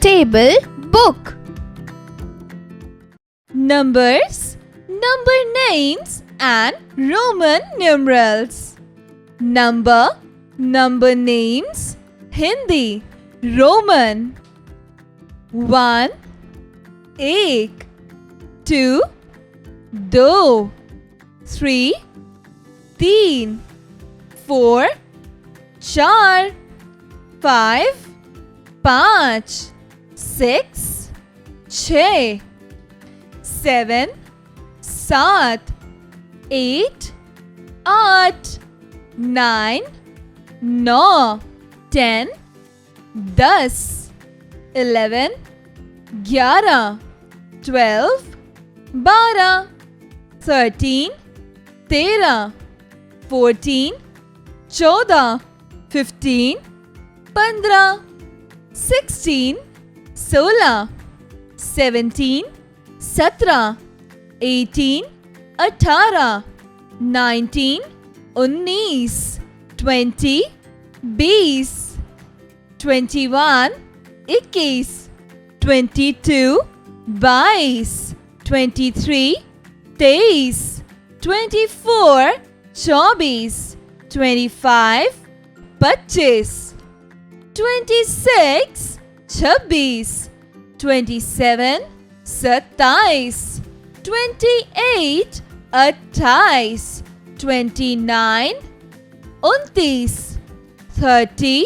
table, book. Numbers, number names and Roman numerals. Number names, Hindi, Roman. 1 एक 2 दो 3 तीन 4 चार 5 पाँच 6 छः 7 सात 8 आठ 9 नौ 10 10 11 11 12 12 13 13 14 14 15 15 16 16 17 17 18 18 19 19 20 20 21 21 22 22 23 23 24 24 25 25 26 26 27 27 28 28 29 29 30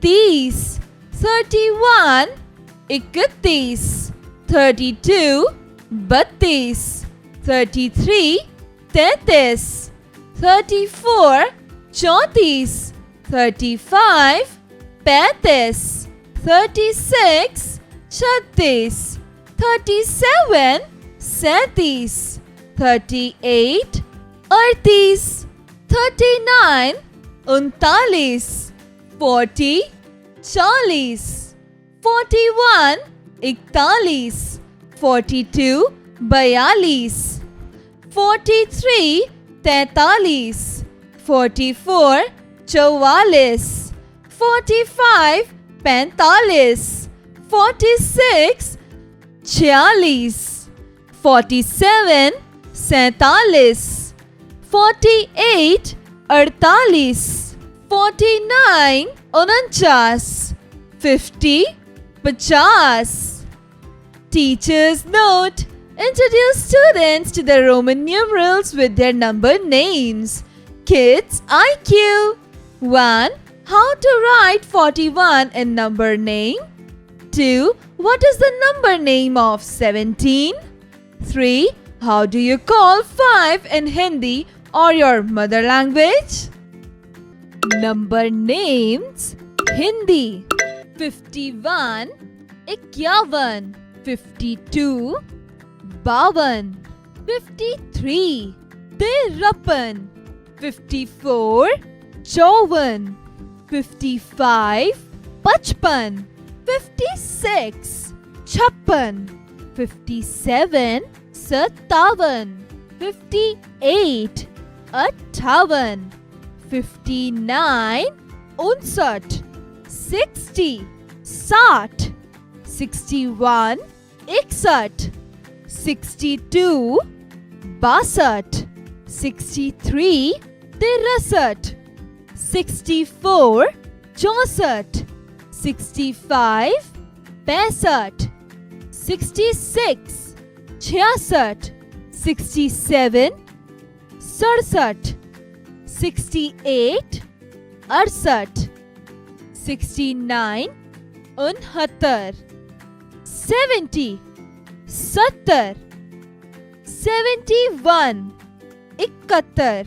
30 31 31 32 32 33 33 34 34 35 35 36 36 37 37 38 38 39 39 40 40 41 41 42 42 43 43 44 44 45 45 46 46 47 47 48 48 49 49 50 50 Teacher's note. Introduce students to the Roman numerals with their number names. Kids IQ. 1. How to write 41 in number name? 2. What is the number name of 17? 3. How do you call 5 in Hindi or your mother language? Number names Hindi 51 51 52 52 53 53 54 54 55 55 56 56 57 57 58 58 59 59 60 60 61 61 62 62 63 63 64 64 65 65 66 66 67 67 68 68 69 69 70 70 71 71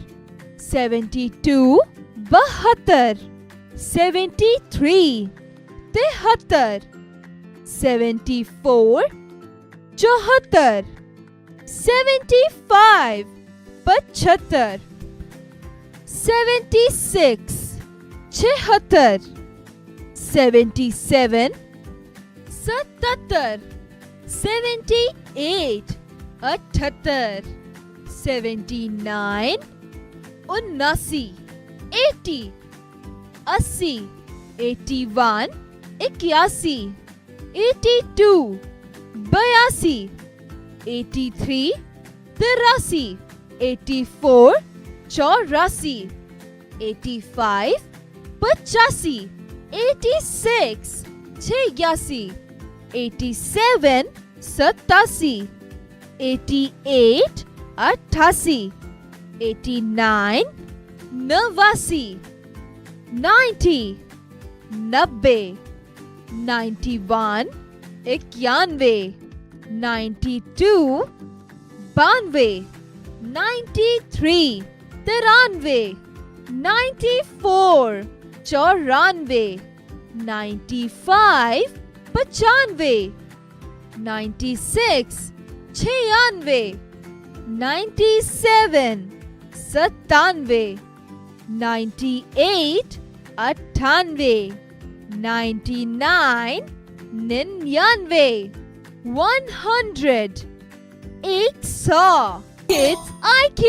72 72 73 73 74 74 75 75 76 76 77 77 78 78 79 79 80 80 81 81 82 82 83 83 84 84 85 85 86 86 87 87 88 88 89 89 90 90 91 91 92 92 93 93 94 94 95 95 96 96 97 97 98 98 99 99 100 100 Kids IQ.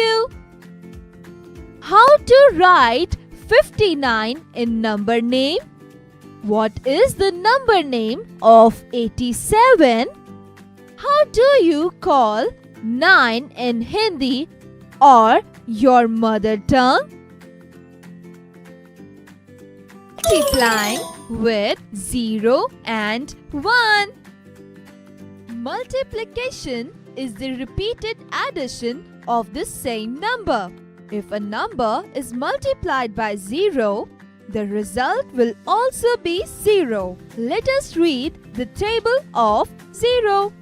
How to write 59 in number name? What is the number name of 87? How do you call 9 in Hindi or your mother tongue? Multiplying with 0 and 1. Multiplication is the repeated addition of the same number. If a number is multiplied by 0, the result will also be 0. Let us read the table of 0.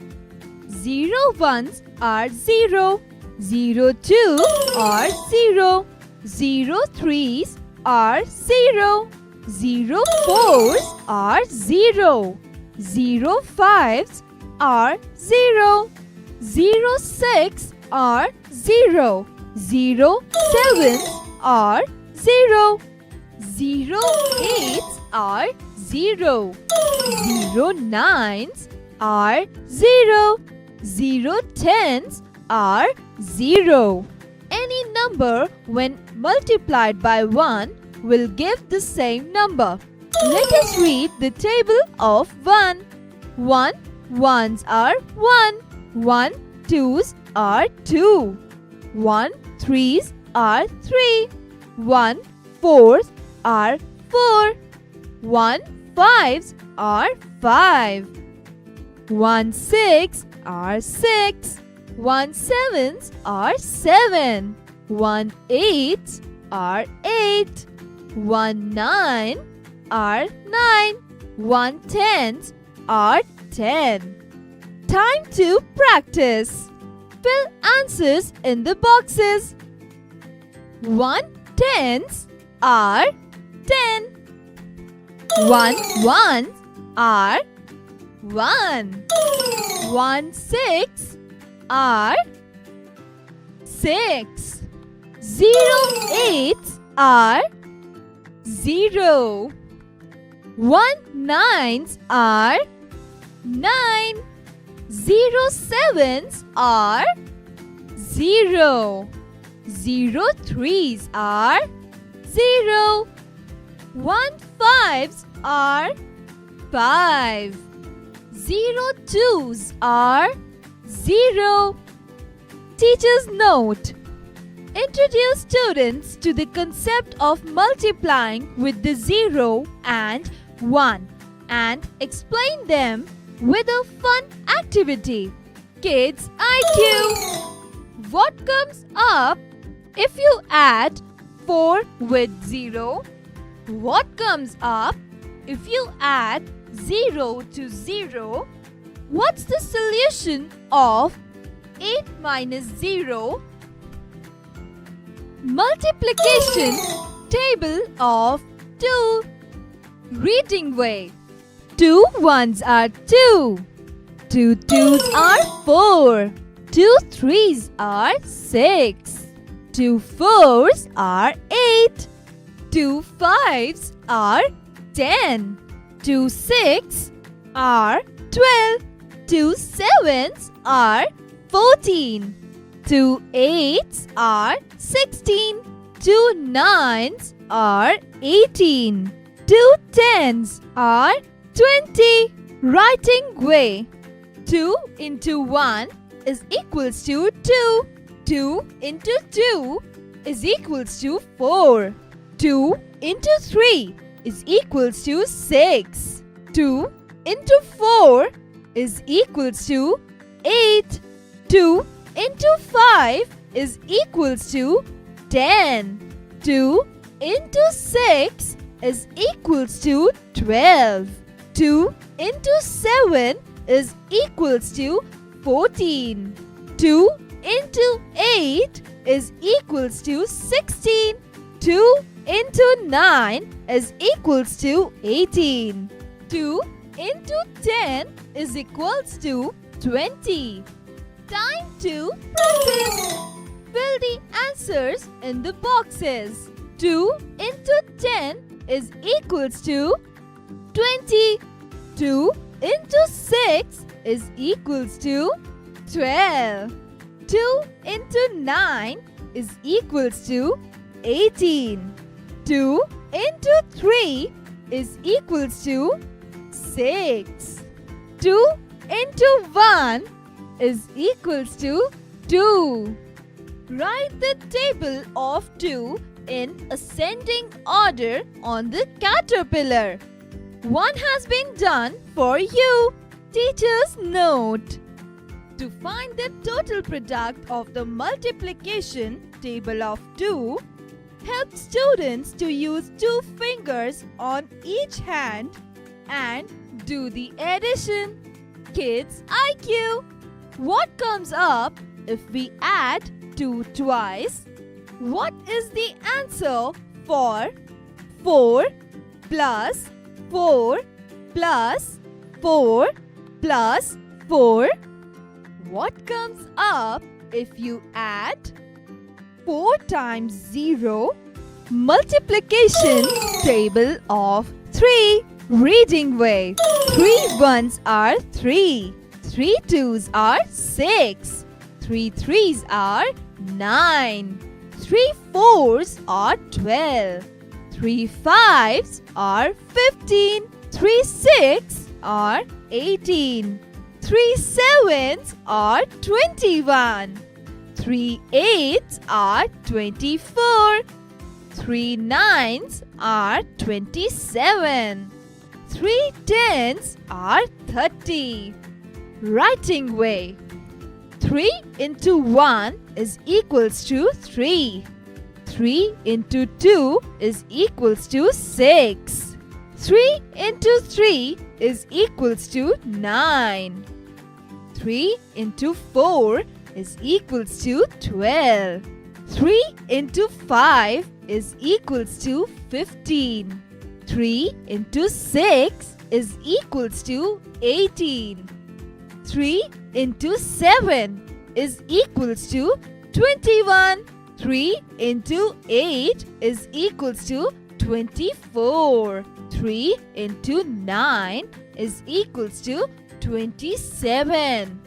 0 ones are 0. 0 twos are 0. 0 threes are 0. 0 fours are 0. 0 fives are 0. 0 6 are 0. 0 sevens are 0. 0 eights are 0. 0 nines are 0. 0 tens are 0. Any number when multiplied by 1 will give the same number. Let us read the table of 1. 1 ones are 1. 1 twos are 2. 1 threes are 3. 1 fours are 4. 1 fives are 5. 1 six are 6. 1 sevens are 7. 1 eights are 8. 1 nine are 9. 1 tens are 10. Time to practice. Fill answers in the boxes. 1 tens are 10. 1 ones are 1. 1 six are 6. 0 eights are 0. 1 nines are 9. 0 sevens are 0. 0 threes are 0. 1 fives are 5. 0 twos are 0. Teacher's note: introduce students to the concept of multiplying with the 0 and 1 and explain them with a fun activity. Kids IQ. What comes up if you add 4 with 0? What comes up if you add 0 to 0? What's the solution of 8 minus 0? Multiplication table of 2. Reading way: 2 ones are 2. 2 twos are 4. 2 threes are 6. 2 fours are 8. 2 fives are 10. 2 six are 12. 2 sevens are 14. 2 eights are 16. 2 nines are 18. 2 tens are 20. Writing way. 2 into 1 is equals to 2. 2 into 2 is equals to 4. 2 into 3 is equals to 6. 2 into 4 is equals to 8. 2 into 5 is equals to 10. 2 into 6 is equals to 12. 2 into 7 is equals to 14. 2 into 8 is equals to 16. 2 into 9 is equals to 18. 2 into 10 is equals to 20. Time to practice. Fill the answers in the boxes. 2 into 10 is equals to 20. 2 into 6 is equals to 12. 2 into 9 is equals to 18. 2 into 3 is equals to 6. 2 into 1 is equals to 2. Write the table of 2 in ascending order on the caterpillar. 1 has been done for you. Teacher's note. To find the total product of the multiplication table of 2, help students to use 2 fingers on each hand and do the addition. Kids IQ. What comes up if we add 2 twice? What is the answer for 4 plus 4 plus 4 plus 4? What comes up if you add 4 times 0? Multiplication table of 3. Reading way. 3 ones are 3. 3 twos are 6. 3 threes are 9. 3 fours are 12. 3 fives are 15. 3 six are 18. 3 sevens are 21. 3 eights are 24. 3 nines are 27. 3 tens are 30. Writing way. 3 into 1 is equals to 3. 3 into 2 is equals to 6. 3 into 3 is equals to 9. 3 into 4 is equals to 12. 3 into 5 is equals to 15. 3 into 6 is equals to 18. 3 into 7 is equals to 21. 3 into 8 is equals to 24. 3 into 9 is equals to 27.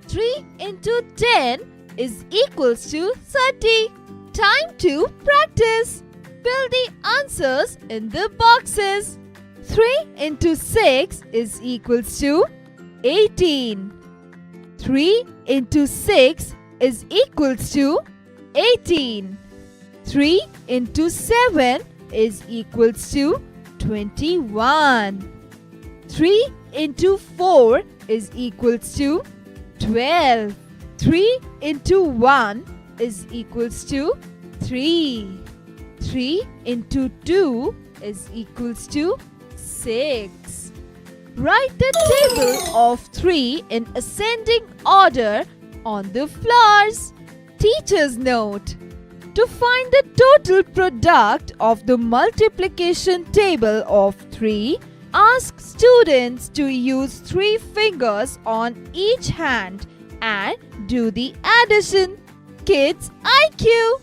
3 into 10 is equals to 30. Time to practice. Fill the answers in the boxes. 3 into 6 is equals to 18. 3 into 6 is equals to 18. 3 into 7 is equals to 21. 3 into 4 is equals to 12. 3 into 1 is equals to 3. 3 into 2 is equals to 6. Write the table of 3 in ascending order on the flowers. Teacher's note. To find the total product of the multiplication table of 3, ask students to use 3 fingers on each hand and do the addition. Kids IQ.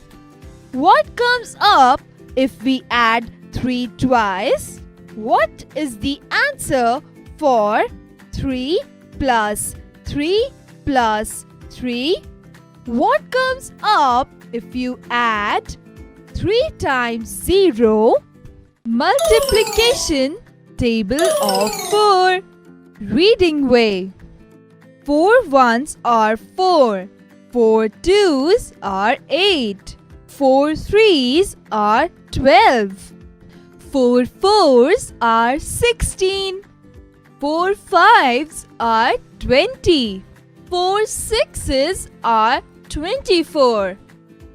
What comes up if we add 3 twice? What is the answer for 3 plus 3 plus 3? What comes up if you add 3 times 0? Multiplication table of 4. Reading way. 4 ones are 4. 4 twos are 8. 4 threes are 12. 4 fours are 16. 4 fives are 20. 4 sixes are 24.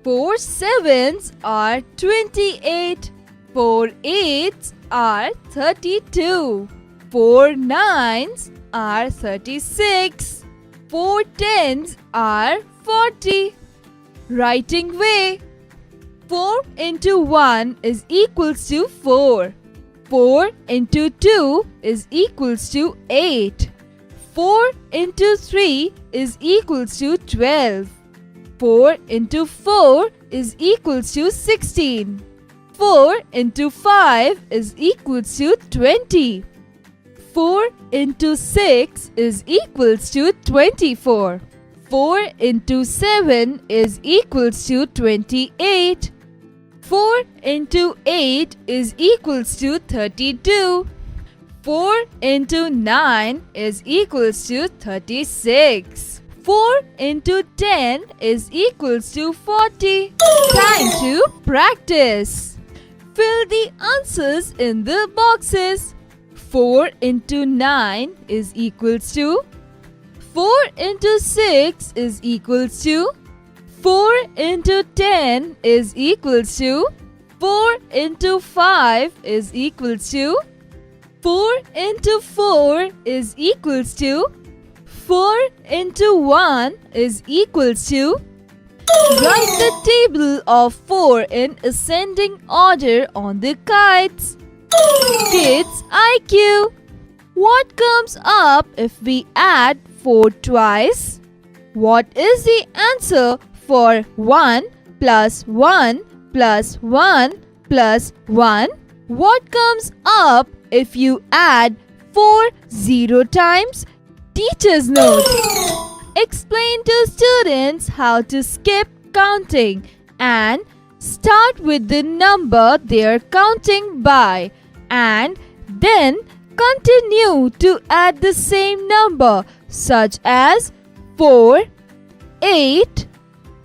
4 sevens are 28. 4 eights are 32. 4 nines are 36. 4 tens are 40. Writing way. 4 into 1 is equals to 4. 4 into 2 is equals to 8. 4 into 3 is equals to 12. 4 into 4 is equals to 16. 4 into 5 is equals to 20. 4 into 6 is equals to 24. 4 into 7 is equals to 28. 4 into 8 is equals to 32. 4 into 9 is equals to 36. 4 into 10 is equals to 40. Time to practice. Fill the answers in the boxes. 4 into 9 is equals to 4 into 6 is equals to 4 into 10 is equals to 4 into 5 is equals to 4 into 4 is equals to 4 into 1 is equals to. Write the table of 4 in ascending order on the kites. Kids IQ. What comes up if we add 4 twice? What is the answer for 1 plus 1 plus 1 plus 1? What comes up if you add 4 0 times? Teacher's note. Explain to students how to skip counting and start with the number they are counting by and then continue to add the same number such as 4, 8,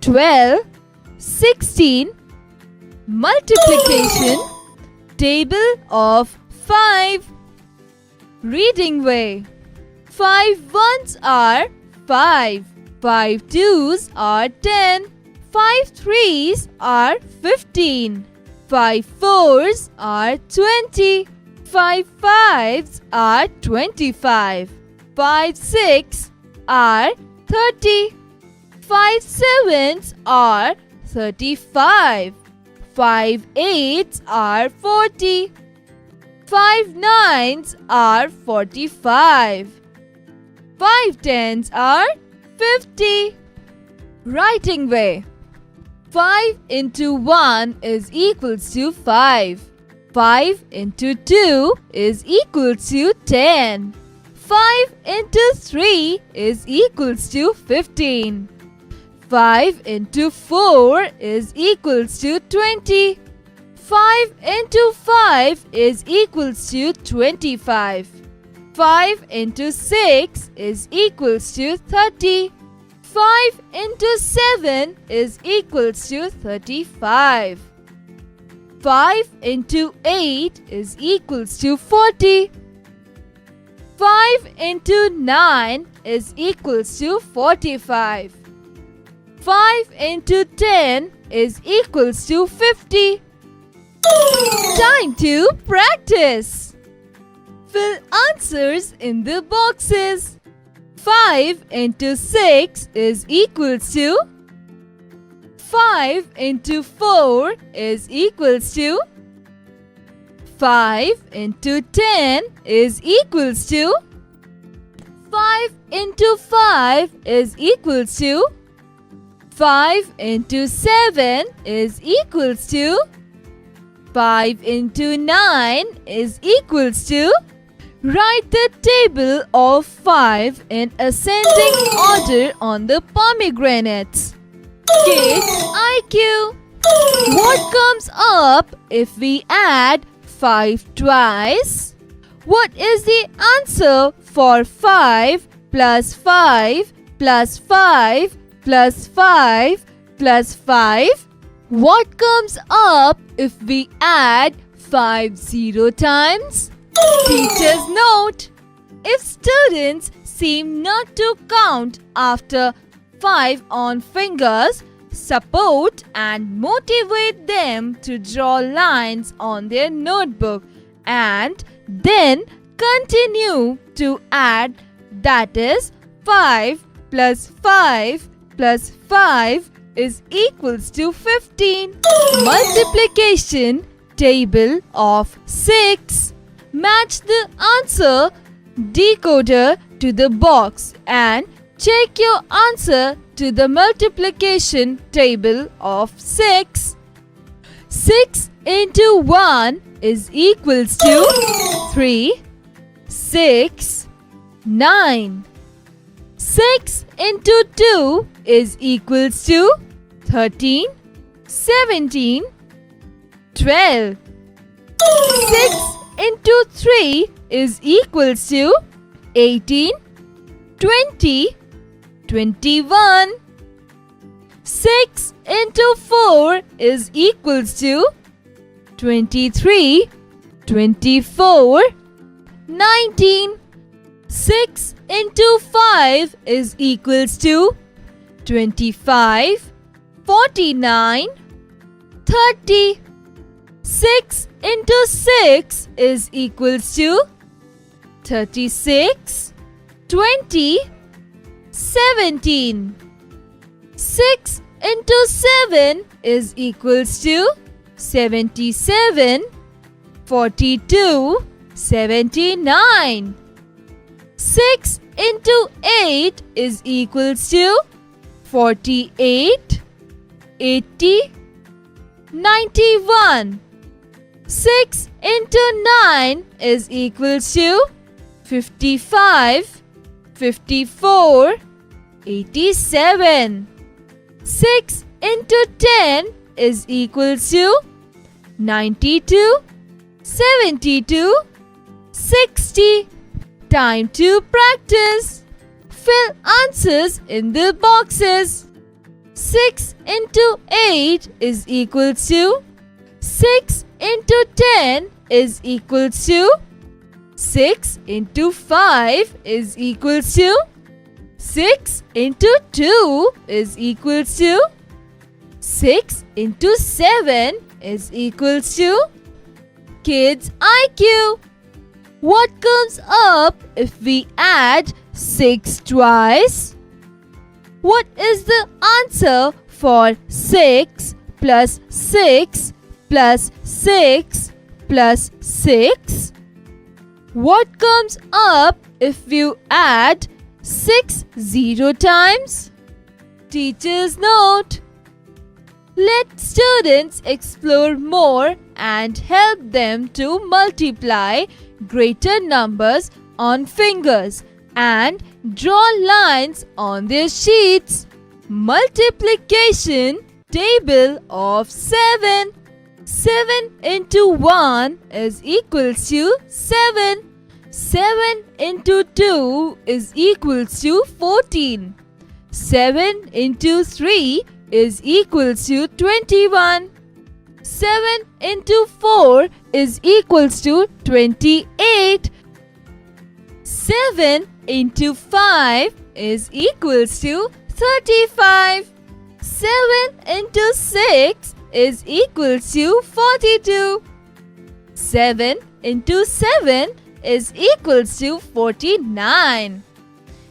12, 16. Multiplication. Table of 5. Reading way. 5 ones are 5. 5 twos are 10. 5 threes are 15. 5 fours are 20. 5 fives are 25. 5 six are 30. 5 sevens are 35. 5 eights are 40. 5 nines are 45. 5 tens are 50. Writing way. 5 into 1 is equals to 5. 5 into 2 is equals to 10. 5 into 3 is equals to 15. 5 into 4 is equals to 20. 5 into 5 is equals to 25. 5 into 6 is equals to 30. 5 into 7 is equals to 35. 5 into 8 is equals to 40. 5 into 9 is equals to 45. 5 into 10 is equals to 50. Time to practice. Fill answers in the boxes. 5 into 6 is equals to. 5 into 4 is equals to. 5 into 10 is equals to. 5 into 5 is equals to. 5 into 7 is equals to. 5 into 9 is equals to. Write the table of 5 in ascending order on the pomegranates. Kids IQ. What comes up if we add 5 twice? What is the answer for 5 plus 5 plus 5 plus 5 plus 5? What comes up if we add 5 0 times? Teacher's note: if students seem not to count after 5 on fingers, support and motivate them to draw lines on their notebook and then continue to add, that is 5 plus 5 plus 5 is equals to 15. Multiplication table of 6. Match the answer decoder to the box and check your answer to the multiplication table of 6. 6 into 1 is equals to 3, 6, 9. 6 into 2 is equals to 13, 17, 12. 6 into 3 is equals to 18, 20, 21. 6 into 4 is equals to 23, 24, 19. 6 into 5 is equals to 25, 49, 30. 6 into 6 is equals to 36, 20, 17. 6 into 7 is equals to 77, 42, 79. 6 into 8 is equals to 48, 80, 91. 6 into 9 is equals to 55, 54, 87. 6 into 10 is equals to 92, 72, 60. Time to practice. Fill answers in the boxes. 6 into 8 is equals to 6 into 10 is equals to 6 into 5 is equals to 6 into 2 is equals to 6 into 7 is equals to Kids IQ. What comes up if we add 6 twice? What is the answer for 6 plus 6 plus 6 plus 6? What comes up if you add 6 0 times? Teacher's note: let students explore more and help them to multiply greater numbers on fingers and draw lines on their sheets. Multiplication table of 7. 7 into 1 is equals to 7. 7 into 2 is equals to 14. 7 into 3 is equals to 21. 7 into 4 is equals to 28. 7 into 5 is equals to 35. 7 into 6 is equals to 42. 7 into 7 is equals to 49.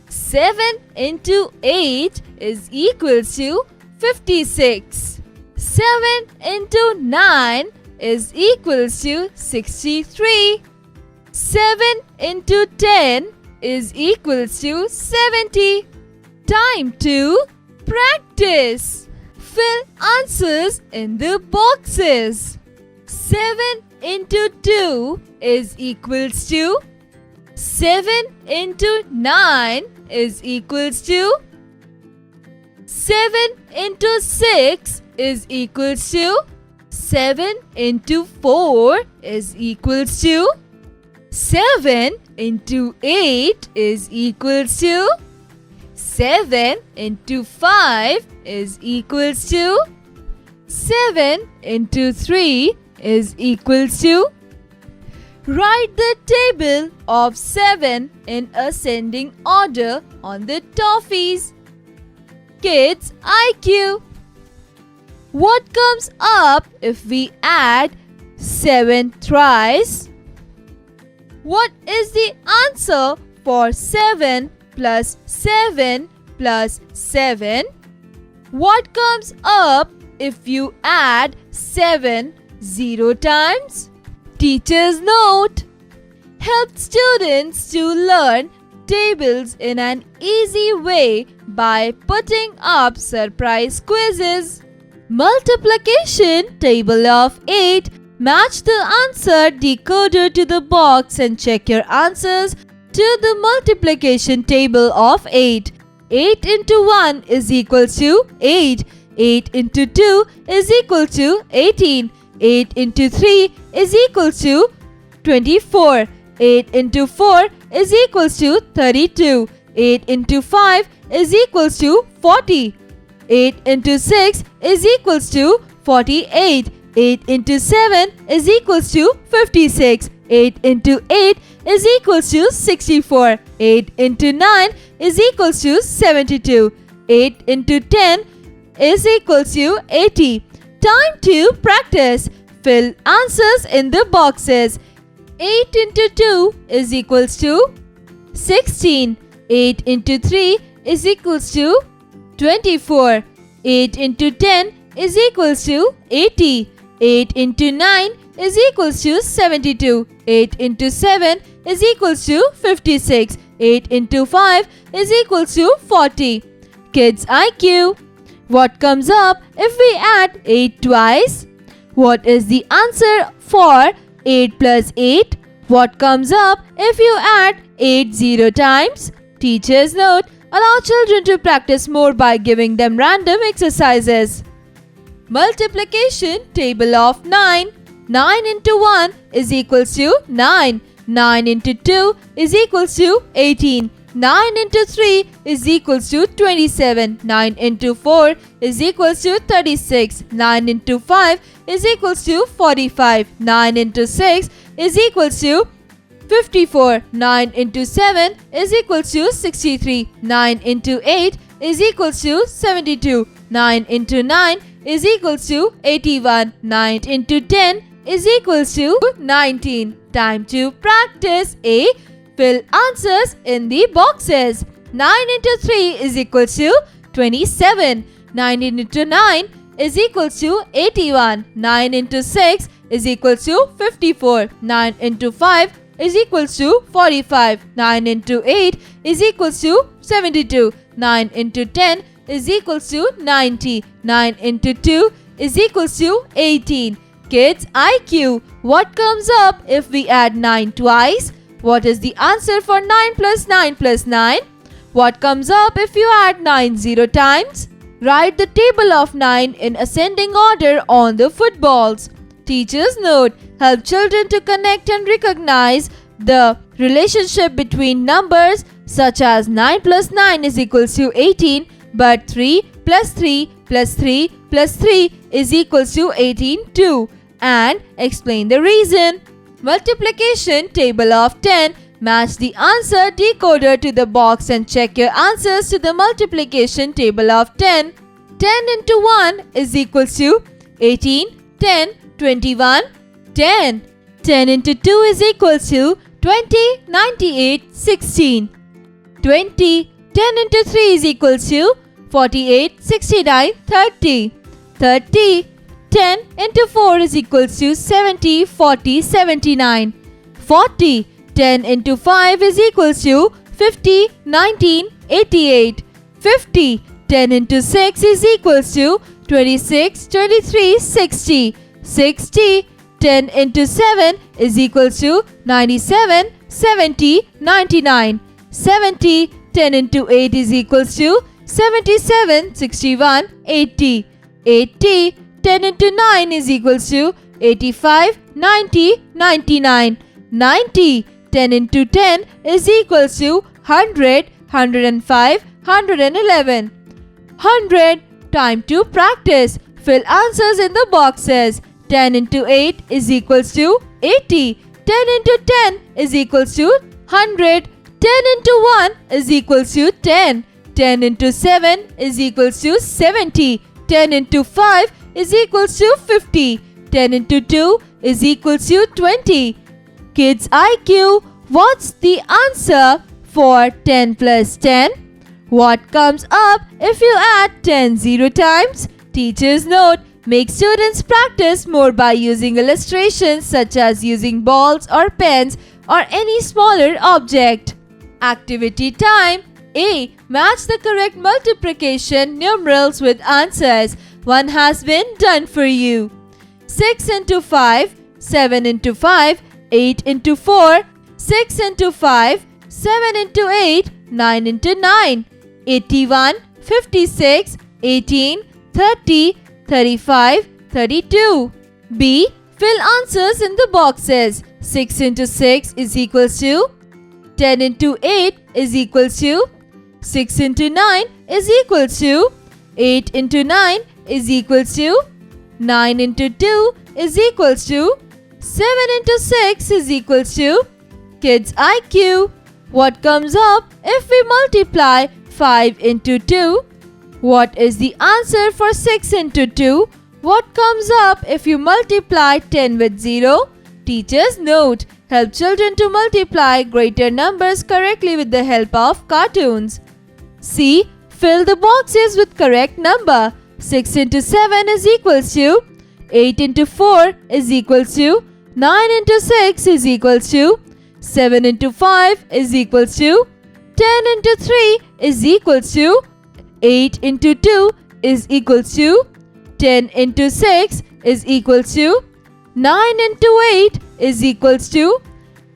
7 into 8 is equals to 56. 7 into 9 is equals to 63. 7 into 10 is equals to 70. Time to practice. Fill answers in the boxes. 7 into 2 is equals to 7 into 9 is equals to 7 into 6 is equals to 7 into 4 is equals to 7 into 8 is equals to 7 into 5 is equals to 7 into 3 is equals to. Write the table of 7 in ascending order on the toffees. Kids IQ. What comes up if we add 7 thrice? What is the answer for 7 plus 7 plus 7? What comes up if you add 7 0 times? Teacher's note: help students to learn tables in an easy way by putting up surprise quizzes. Multiplication table of 8. Match the answer decoder to the box and check your answers to the multiplication table of 8. 8 into 1 is equal to 8. 8 into 2 is equal to 18. 8 into 3 is equal to 24. 8 into 4 is equal to 32. 8 into 5 is equal to 40. 8 into 6 is equal to 48. 8 into 7 is equal to 56. 8 into 8 is equal to 64. 8 into 9 is equal to 72. 8 into 10 is equal to 80. Time to practice. Fill answers in the boxes. 8 into 2 is equal to 16. 8 into 3 is equal to 24. 8 into 10 is equal to 80. 8 into 9 is equal to 72. 8 into 7 is equal to 56. 8 into 5 is equal to 40. Kids IQ. What comes up if we add 8 twice? What is the answer for 8 plus 8? What comes up if you add 8 0 times? Teacher's note: allow children to practice more by giving them random exercises. Multiplication table of 9. 9 into 1 is equal to 9. 9 into 2 is equal to 18. 9 into 3 is equal to 27. 9 into 4 is equal to 36. 9 into 5 is equal to 45. 9 into 6 is equal to 54. 9 into 7 is equal to 63. 9 into 8 is equal to 72. 9 into 9 is equal to 81. 9 into 10 is equal to 19. Time to practice. A. Fill answers in the boxes. 9 into 3 is equal to 27. 9 into 9 is equal to 81. 9 into 6 is equal to 54. 9 into 5 is equal to 45. 9 into 8 is equal to 72. 9 into 10 is equal to 90. 9 into 2 is equal to 18. Kids IQ. What comes up if we add 9 twice? What is the answer for 9 plus 9 plus 9? What comes up if you add 9 0 times? Write the table of 9 in ascending order on the footballs. Teacher's note: help children to connect and recognize the relationship between numbers such as 9 plus 9 is equal to 18, but 3 plus 3 plus 3 plus 3 is equal to 18 too, and explain the reason. Multiplication table of 10. Match the answer decoder to the box and check your answers to the multiplication table of 10. 10 into 1 is equal to 18, 10, 21, 10. 10 into 2 is equal to 20, 98, 16. 20. 10 into 3 is equal to 48, 69, 30. 30. 10 into 4 is equal to 70, 40, 79. 40. 10 into 5 is equal to 50, 19, 88. 50. 10 into 6 is equal to 26, 23, 60. 60. 10 into 7 is equal to 97, 70, 99. 70. 10 into 8 is equal to 77, 61, 80. 80. 10 into 9 is equal to 85, 90, 99. 90. 10 into 10 is equals to 100, 105, 111. 100. Time to practice. Fill answers in the boxes. 10 into 8 is equals to 80. 10 into 10 is equals to 100. 10 into 1 is equals to 10. 10 into 7 is equals to 70. 10 into 5 is equals to 50. 10 into 2 is equals to 20. Kids IQ, what's the answer for 10 plus 10? What comes up if you add 10 0 times? Teacher's note: make students practice more by using illustrations such as using balls or pens or any smaller object. Activity time. A. Match the correct multiplication numerals with answers. One has been done for you. 6 into 5, 7 into 5, 8 into 4, 6 into 5, 7 into 8, 9 into 9, 81, 56, 18, 30, 35, 32. B. Fill answers in the boxes. 6 into 6 is equals to 10 into 8 is equals to 6 into 9 is equals to 8 into 9 is equals to 9 into 2 is equals to 7 into 6 is equals to. Kids IQ, what comes up if we multiply 5 into 2? What is the answer for 6 into 2? What comes up if you multiply 10 with 0? Teacher's note: help children to multiply greater numbers correctly with the help of cartoons. C. Fill the boxes with correct number. 6 into 7 is equals to 8 into 4 is equals to 9 into 6 is equals to 7 into 5 is equals to 10 into 3 is equals to 8 into 2 is equals to 10 into 6 is equals to 9 into 8 is equals to.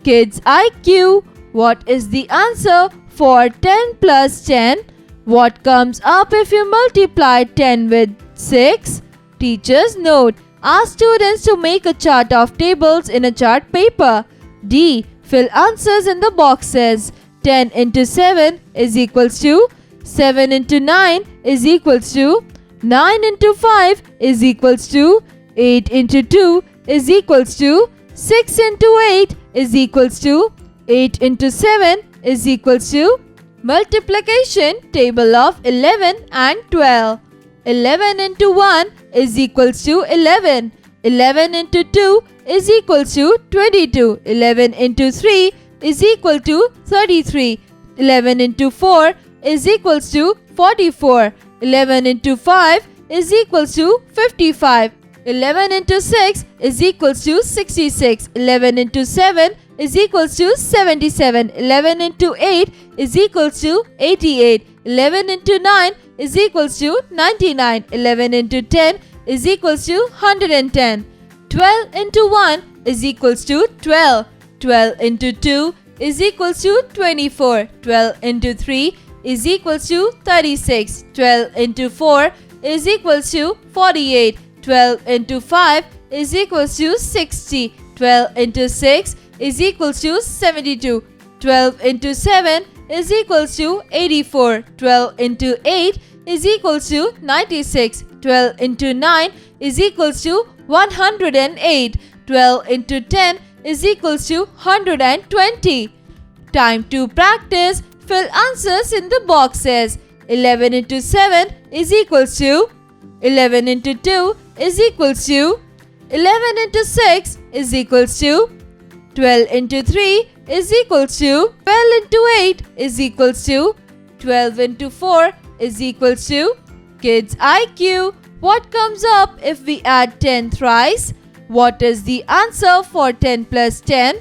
Kids IQ, what is the answer for 10 plus 10? What comes up if you multiply 10 with 6? Teacher's note: ask students to make a chart of tables in a chart paper. D. Fill answers in the boxes. 10 into 7 is equals to 7 into 9 is equals to 9 into 5 is equals to 8 into 2 is equals to 6 into 8 is equals to 8 into 7 is equals to. Multiplication table of 11 and 12. 11 into 1 is equals to 11. 11 into 2 is equals to 22. 11 into 3 is equal to 33. 11 into 4 is equals to 44. 11 into 5 is equals to 55. 11 into 6 is equals to 66. 11 into 7 is equals to 77. 11 into 8 is equals to 88. 11 into 9 is equals to 99. 11 into 10 is equals to 110. 12 into 1 is equals to 12. 12 into 2 is equals to 24. 12 into 3 is equals to 36. 12 into 4 is equals to 48. 12 into 5 is equals to 60. 12 into 6 is equals to 72. 12 into 7 is equals to 84. 12 into 8 is equals to 96. 12 into 9 is equals to 108. 12 into 10 is equals to 120. Time to practice. Fill answers in the boxes. 11 into 7 is equals to 11 into 2 is equals to 11 into 6 is equals to 12 into 3 is equals to 12 into 8 is equals to 12 into 4 is equals to. Kids IQ, what comes up if we add 10 thrice? What is the answer for 10 plus 10?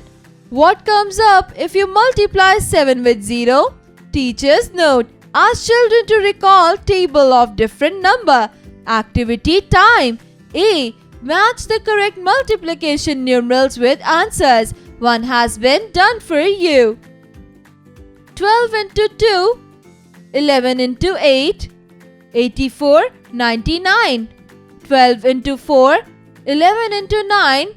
What comes up if you multiply 7 with 0? Teacher's note: ask children to recall table of different number. Activity time. A. Match the correct multiplication numerals with answers. One has been done for you. 12 into 2, 11 into 8, 84, 99. 12 into 4, 11 into 9,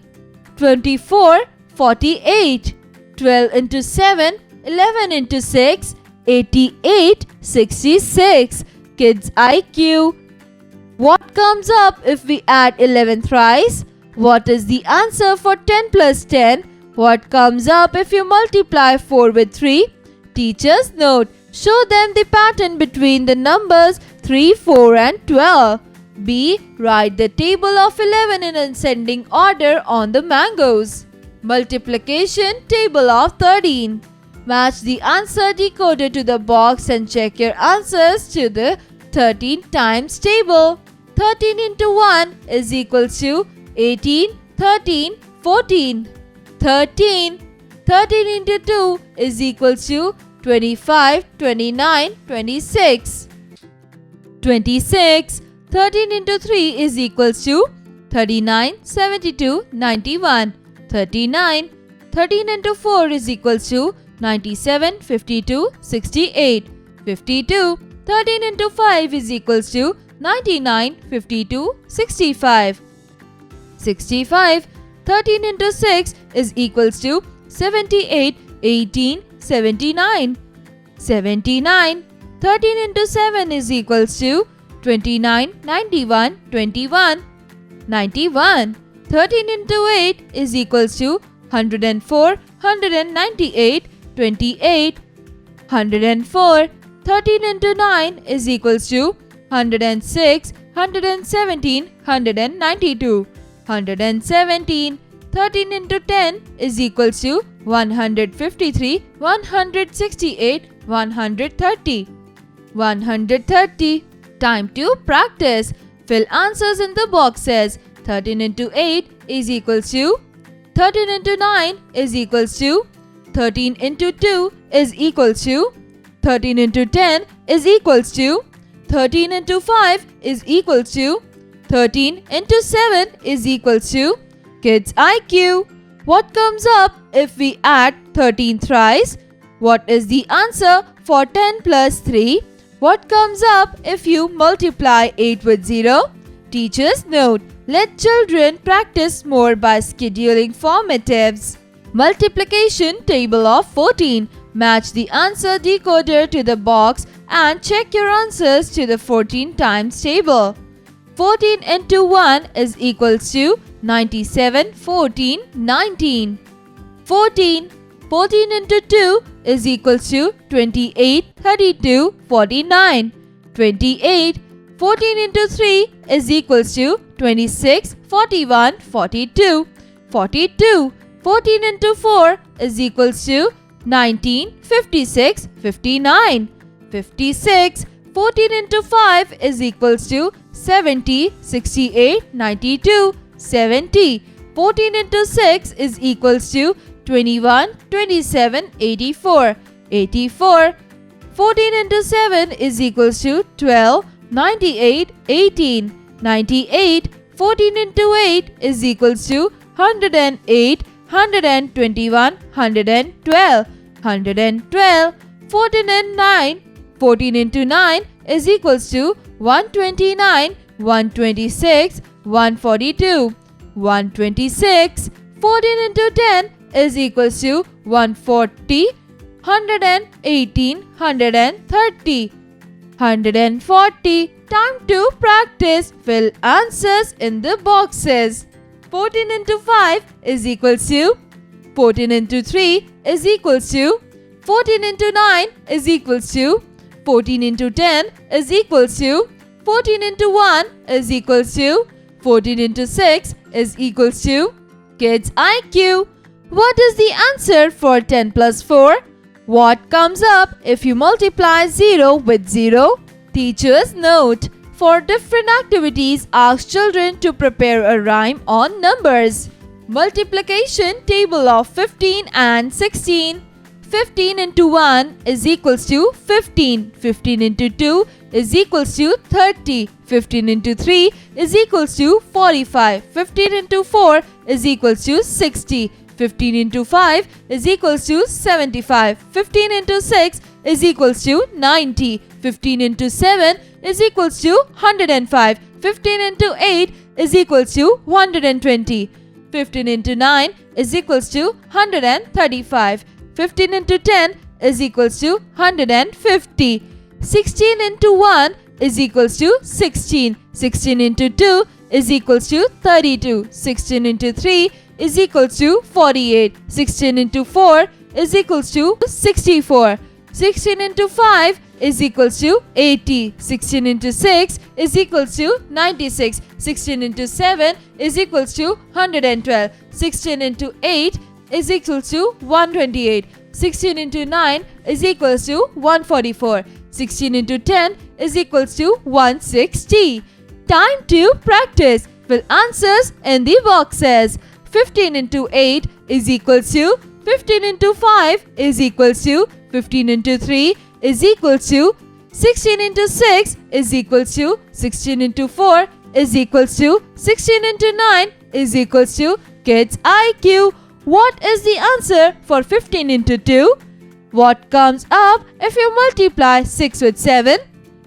24, 48. 12 into 7, 11 into 6, 88, 66. Kids IQ. What comes up if we add 11 thrice? What is the answer for 10 plus 10? What comes up if you multiply 4 with 3? Teacher's note. Show them the pattern between the numbers 3, 4 and 12. B. Write the table of 11 in ascending order on the mangoes. Multiplication table of 13. Match the answer decoder to the box and check your answers to the 13 times table. 13 into 1 is equals to 18, 13, 14. 13. 13 into 2 is equals to 25, 29, 26. 26. 13 into 3 is equals to 39, 72, 91. 39. 13 into 4 is equals to 97, 52, 68. 52. 13 into 5 is equals to 99, 52, 65. 65. 13 into 6 is equals to 78, 18, 79. 79. 13 into 7 is equals to 29, 91, 21. 91. 13 into 8 is equals to 104, 198, 28. 104. 13 into 9 is equals to 106, 117, 192. 117. 13 into 10 is equals to 153, 168, 130. 130. Time to practice. Fill answers in the boxes. 13 into 8 is equals to 13 into 9 is equals to 13 into 2 is equals to 13 into 10 is equals to 13 into 5 is equals to 13 into 7 is equals to. Kids IQ. What comes up if we add 13 thrice? What is the answer for 10 plus 3? What comes up if you multiply 8 with 0? Teacher's note. Let children practice more by scheduling formatives. Multiplication table of 14. Match the answer decoder to the box and check your answers to the 14 times table. 14 into 1 is equals to 97, 14, 19. 14. 14 into 2 is equals to 28, 32, 49. 28. 14 into 3 is equals to 26, 41, 42. 42. 14 into 4 is equals to 19, 56, 59. 56. 14 into 5 is equals to 70, 68, 92. 70. 14 into 6 is equals to 21, 27, 84. 84. 14 into 7 is equals to 12, 98, 18. 98. 14 into 8 is equals to 108, 121, 112. 112. 14 and 9. 14 into 9 is equals to 129, 126, 142. 126. 14 into 10 is equals to 140, 118, 130. 140. Time to practice. Fill answers in the boxes. 14 into 5 is equals to 14 into 3 is equals to 14 into 9 is equals to 14 into 10 is equals to 14 into 1 is equals to 14 into 6 is equals to. Kids IQ. What is the answer for 10 plus 4? What comes up if you multiply 0 with 0? Teacher's note. For different activities, ask children to prepare a rhyme on numbers. Multiplication table of 15 and 16. 15 into 1 is equals to 15. 15 into 2 is equals to 30. 15 into 3 is equals to 45. 15 into 4 is equals to 60. 15 into 5 is equals to 75. 15 into 6 is equals to 90. 15 into 7 is equals to 105. 15 into 8 is equals to 120. 15 into 9 is equals to 135. 15 into 10 is equals to 150. 16 into 1 is equals to 16. 16 into 2 is equals to 32. 16 into 3 is equals to 48. 16 into 4 is equals to 64. 16 into 5 is equals to 80. 16 into 6 is equals to 96. 16 into 7 is equals to 112. 16 into 8 is equals to 128. 16 into 9 is equals to 144. 16 into 10 is equals to 160. Time to practice. Fill answers in the boxes. 15 into 8 is equals to 15 into 5 is equals to 15 into 3 is equals to 16 into 6 is equals to 16 into 4 is equals to 16 into 9 is equals to kids IQ. What is the answer for 15 into 2? What comes up if you multiply 6 with 7?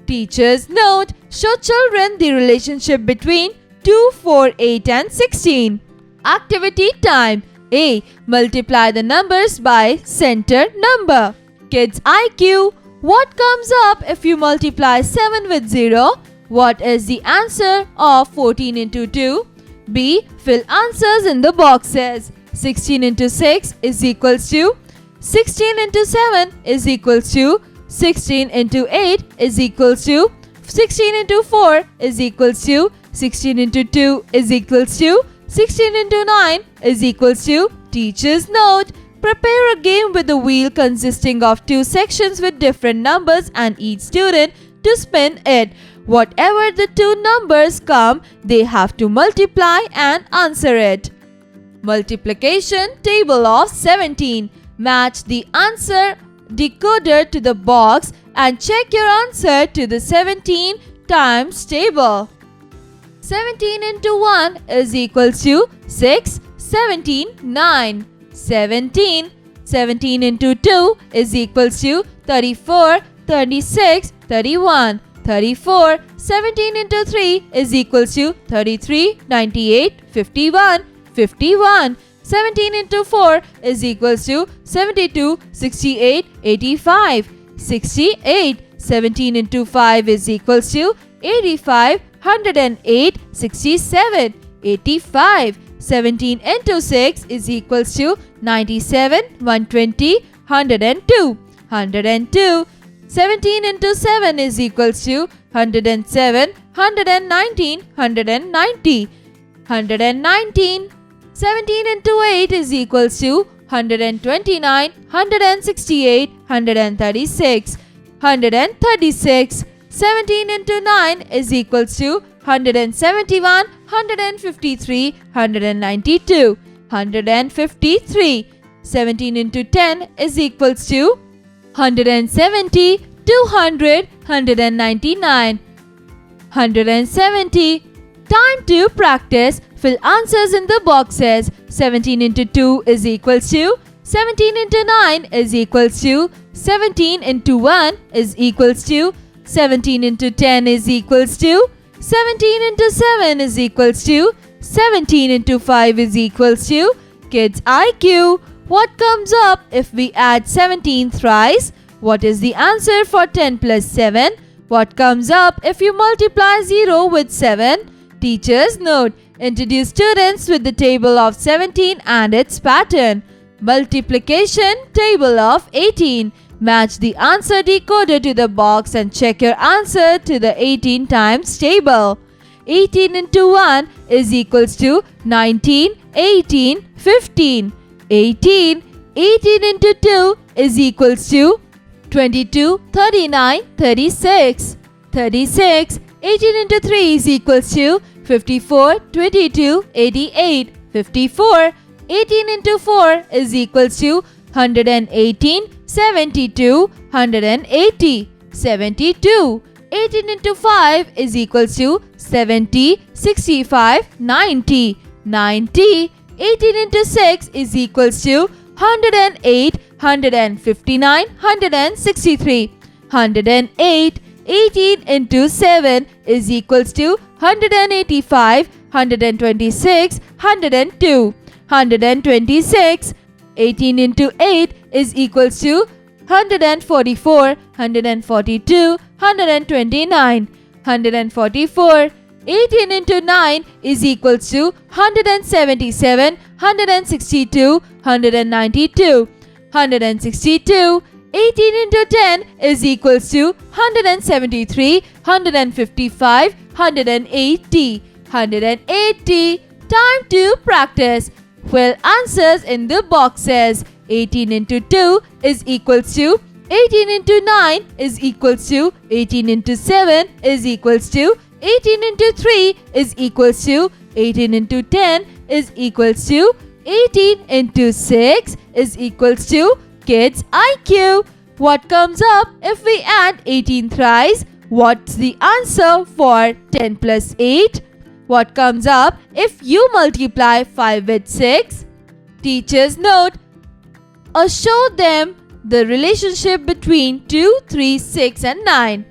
Teacher's note: show children the relationship between 2, 4, 8 and 16. Activity time. A. Multiply the numbers by center number. Kids IQ. What comes up if you multiply 7 with 0? What is the answer of 14 into 2? B. Fill answers in the boxes. 16 into 6 is equals to 16 into 7 is equals to 16 into 8 is equals to 16 into 4 is equals to 16 into 2 is equals to 16 into 9 is equals to. Teacher's note: prepare a game with a wheel consisting of 2 sections with different numbers and each student to spin it. Whatever the 2 numbers come, they have to multiply and answer it. Multiplication table of 17. Match the answer decoder to the box and check your answer to the 17 times table. 17 into 1 is equals to 6. 17, 9. 17. 17 into 2 is equals to 34, 36, 31. 34. 17 into 3 is equals to 33, 98, 51. 51. 17 into 4 is equals to 72, 68, 85. 68. 17 into 5 is equals to 85, 108, 67. 85. 17 into 6 is equals to 97, 120, 102. 102. 17 into 7 is equals to 107, 119, 190. 119. 17 into 8 is equals to 129, 168, 136. 136. 17 into 9 is equals to 171, 153, 192. 153. 17 into 10 is equals to 170, 200, 199. 170. Time to practice. Fill answers in the boxes. 17 into 2 is equals to 17 into 9 is equals to 17 into 1 is equals to 17 into 10 is equals to 17 into 7 is equals to 17 into 5 is equals to. Kids IQ. What comes up if we add 17 thrice? What is the answer for 10 plus 7? What comes up if you multiply 0 with 7? Teacher's note: introduce students with the table of 17 and its pattern. Multiplication table of 18. Match the answer decoder to the box and check your answer to the 18 times table. 18 into 1 is equals to 19, 18, 15. 18. 18 into 2 is equals to 22, 39, 36. 36. 18 into 3 is equals to 54, 22, 88. 54. 18 into 4 is equals to 118, 72, 180. 72. 18 into 5 is equals to 70, 65, 90. 90. 18 into 6 is equals to 108, 159, 163. 108. 18 into 7 is equals to 185, 126, 102. 126. 18 into 8 is equals to 144, 142, 129. 144. 18 into 9 is equals to 177, 162, 192. 162. 18 into 10 is equals to 173, 155, 180. 180. Time to practice. Fill answers in the boxes. 18 into 2 is equals to 18 into 9 is equals to 18 into 7 is equals to 18 into 3 is equals to 18 into 10 is equals to 18 into 6 is equals to kids IQ. What comes up if we add 18 thrice? What's the answer for 10 plus 8? What comes up if you multiply 5 with 6? Teacher's note. Show them the relationship between 2, 3, 6 and 9.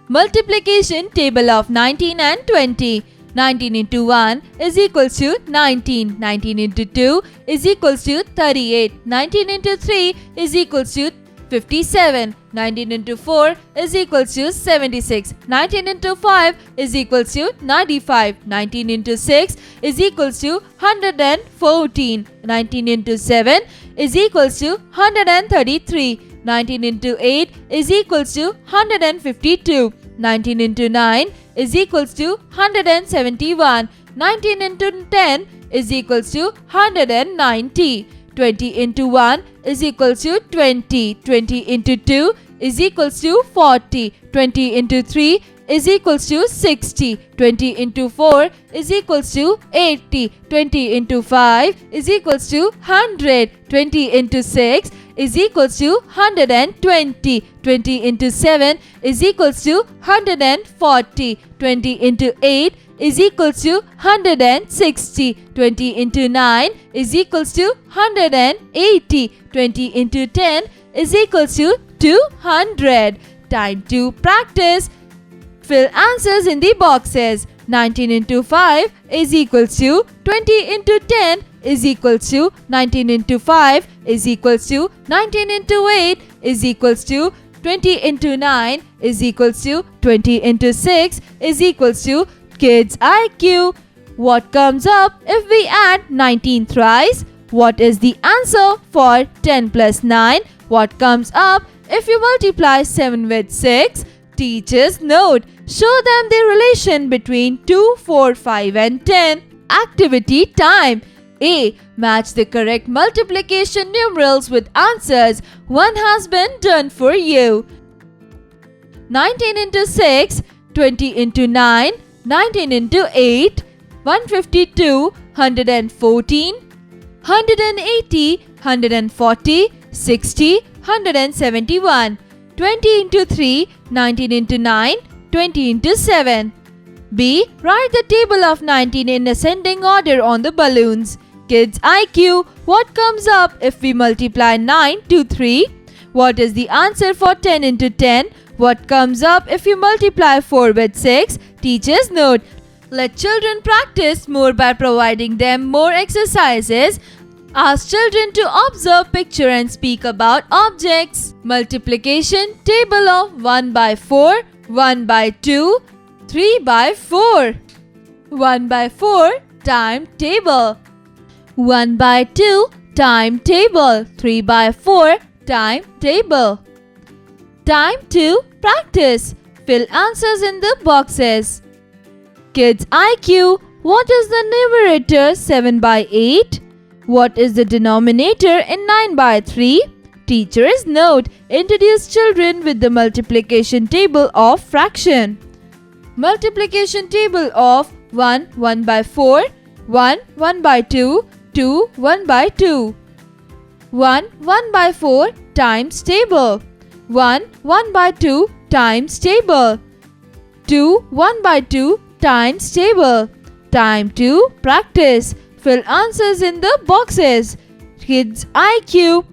Multiplication table of 19 and 20. 19 into 1 is equals to 19. 19 into 2 is equals to 38. 19 into 3 is equals to 57. 19 into 4 is equals to 76. 19 into 5 is equals to 95. 19 into 6 is equals to 114. 19 into 7 is equals to 133. 19 into 8 is equals to 152. 19 into 9 is equals to 171. 19 into 10 is equals to 190. 20 into 1 is equals to 20. 20 into 2 is equals to 40. 20 into 3 is equals to 60. 20 into 4 is equals to 80. 20 into 5 is equals to 100. 20 into 6 is equals to 120. 20 into 7 is equals to 140. 20 into 8 is equals to 160. 20 into 9 is equals to 180. 20 into 10 is equals to 200. Time to practice. Fill answers in the boxes. 19 into 5 is equals to 20 into 10 is equals to 19 into 5 is equals to 19 into 8 is equals to 20 into 9 is equals to 20 into 6 is equals to kids IQ. What comes up if we add 19 thrice? What is the answer for 10 plus 9? What comes up if you multiply 7 with 6? Teacher's note. Show them the relation between 2, 4, 5 and 10. Activity time. A. Match the correct multiplication numerals with answers. One has been done for you. 19 into 6, 20 into 9, 19 into 8, 152, 114, 180, 140, 60, 171. 20 into 3, 19 into 9, 20 into 7. B. Write the table of 19 in ascending order on the balloons. Kids IQ. What comes up if we multiply 9 to 3? What is the answer for 10 into 10? What comes up if you multiply 4 with 6? Teacher's note. Let children practice more by providing them more exercises. Ask children to observe picture and speak about objects. Multiplication table of 1 by 4, 1 by 2, 3 by 4. 1 by 4 time table. 1 by 2 time table. 3 by 4 time table. Time to practice. Fill answers in the boxes. Kids IQ. What is the numerator 7 by 8? What is the denominator in 9 by 3? Teacher's note. Introduce children with the multiplication table of fraction. Multiplication table of 1, 1 by 4, 1, 1 by 2, 2, 1 by 2. 1, 1 by 4 times table. 1, 1 by 2 times table. 2, 1 by 2 times table. Time to practice. Fill answers in the boxes. Kids IQ.